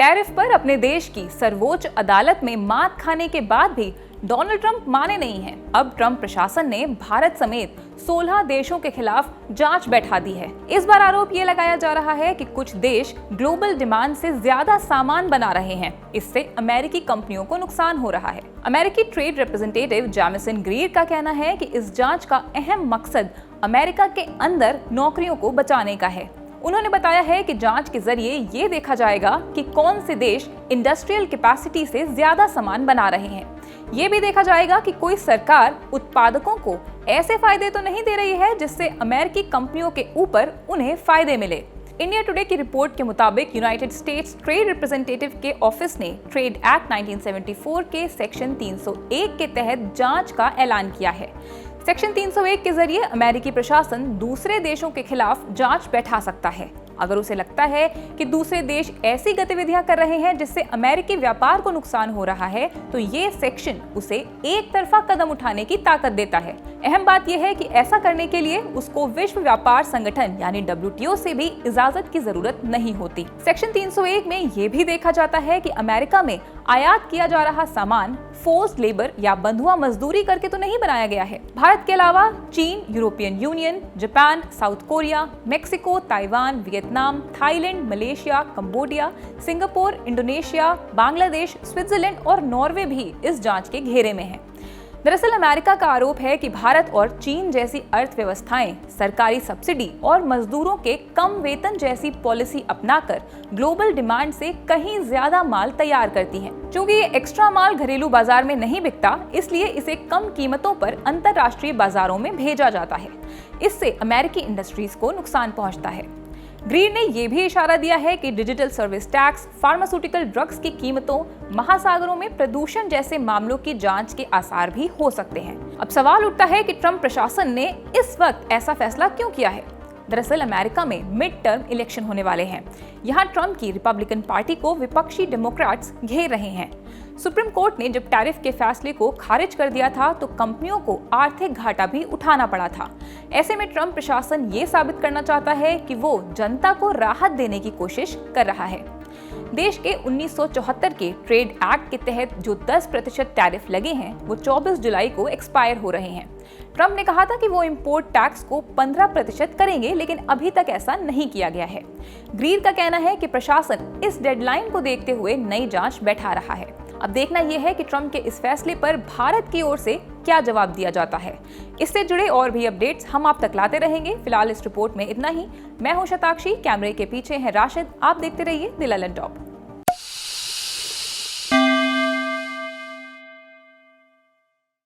Tariff पर अपने देश की सर्वोच्च अदालत में मात खाने के बाद भी डोनाल्ड ट्रंप माने नहीं हैं। अब ट्रंप प्रशासन ने भारत समेत 16 देशों के खिलाफ जांच बैठा दी है। इस बार आरोप ये लगाया जा रहा है कि कुछ देश ग्लोबल डिमांड से ज्यादा सामान बना रहे हैं। इससे अमेरिकी कंपनियों को नुकसान हो रहा है। अमेरिकी ट्रेड रिप्रेजेंटेटिव जैमिसन ग्रीर का कहना है कि इस जांच का अहम मकसद अमेरिका के अंदर नौकरियों को बचाने का है। उन्होंने बताया है कि जांच के जरिए ये देखा जाएगा कि कौन से देश इंडस्ट्रियल कैपेसिटी से ज्यादा सामान बना रहे हैं। ये भी देखा जाएगा कि कोई सरकार उत्पादकों को ऐसे फायदे तो नहीं दे रही है जिससे अमेरिकी कंपनियों के ऊपर उन्हें फायदे मिले। इंडिया टुडे की रिपोर्ट के मुताबिक यूनाइटेड स्टेट्स ट्रेड रिप्रेजेंटेटिव के ऑफिस ने ट्रेड एक्ट 1974 के सेक्शन 301 के तहत जांच का ऐलान किया है। सेक्शन 301 के जरिए अमेरिकी प्रशासन दूसरे देशों के खिलाफ जांच बैठा सकता है। अगर उसे लगता है कि दूसरे देश ऐसी गतिविधियां कर रहे हैं जिससे अमेरिकी व्यापार को नुकसान हो रहा है, तो ये सेक्शन उसे एक तरफा कदम उठाने की ताकत देता है। अहम बात यह है कि ऐसा करने के लिए उसको विश्व व्यापार संगठन यानी WTO से भी इजाजत की जरूरत नहीं होती। सेक्शन 301 में ये भी देखा जाता है कि अमेरिका में आयात किया जा रहा सामान फोर्स्ड लेबर या बंधुआ मजदूरी करके तो नहीं बनाया गया है। भारत के अलावा चीन, European union, Japan, south Korea, Mexico, Taiwan, Vietnam, Thailand, Malaysia, Cambodia, Singapore, Indonesia, Bangladesh, Switzerland और नॉर्वे भी इस जांच के घेरे में हैं। दरअसल अमेरिका का आरोप है कि भारत और चीन जैसी अर्थव्यवस्थाएं सरकारी सब्सिडी और मजदूरों के कम वेतन जैसी पॉलिसी अपनाकर ग्लोबल डिमांड से कहीं ज्यादा माल तैयार करती हैं। क्योंकि ये एक्स्ट्रा माल घरेलू बाजार में नहीं बिकता, इसलिए इसे कम कीमतों पर अंतर्राष्ट्रीय बाजारों में भेजा जाता है। इससे अमेरिकी इंडस्ट्रीज को नुकसान पहुंचता है। ग्रीर ने यह भी इशारा दिया है कि digital service tax, pharmaceutical drugs की कीमतों, महासागरों में प्रदूषण जैसे मामलों की जांच के आसार भी हो सकते हैं। अब सवाल उठता है कि ट्रंप प्रशासन ने इस वक्त ऐसा फैसला क्यों किया है। दरअसल अमेरिका में मिड टर्म इलेक्शन होने वाले हैं। यहाँ ट्रंप की रिपब्लिकन पार्टी को विपक्षी डेमोक्रेट्स घेर रहे हैं। सुप्रीम कोर्ट ने जब टैरिफ के फैसले को खारिज कर दिया था तो कंपनियों को आर्थिक घाटा भी उठाना पड़ा था। ऐसे में ट्रंप प्रशासन ये साबित करना चाहता है कि वो जनता को राहत देने की कोशिश कर रहा है। देश के 1974 के ट्रेड एक्ट के तहत जो 10% टैरिफ लगे हैं वो 24 जुलाई को एक्सपायर हो रहे हैं। ट्रंप ने कहा था कि वो इंपोर्ट टैक्स को 15% करेंगे, लेकिन अभी तक ऐसा नहीं किया गया है। ग्रीर का कहना है कि प्रशासन इस डेडलाइन को देखते हुए नई जांच बैठा रहा है। अब देखना यह है कि ट्रंप के इस फैसले पर भारत की ओर से क्या जवाब दिया जाता है। इससे जुड़े और भी अपडेट्स हम आप तक लाते रहेंगे। फिलहाल इस रिपोर्ट में इतना ही। मैं हूं शताक्षी, कैमरे के पीछे है राशिद। आप देखते रहिए दिल ललन टॉप।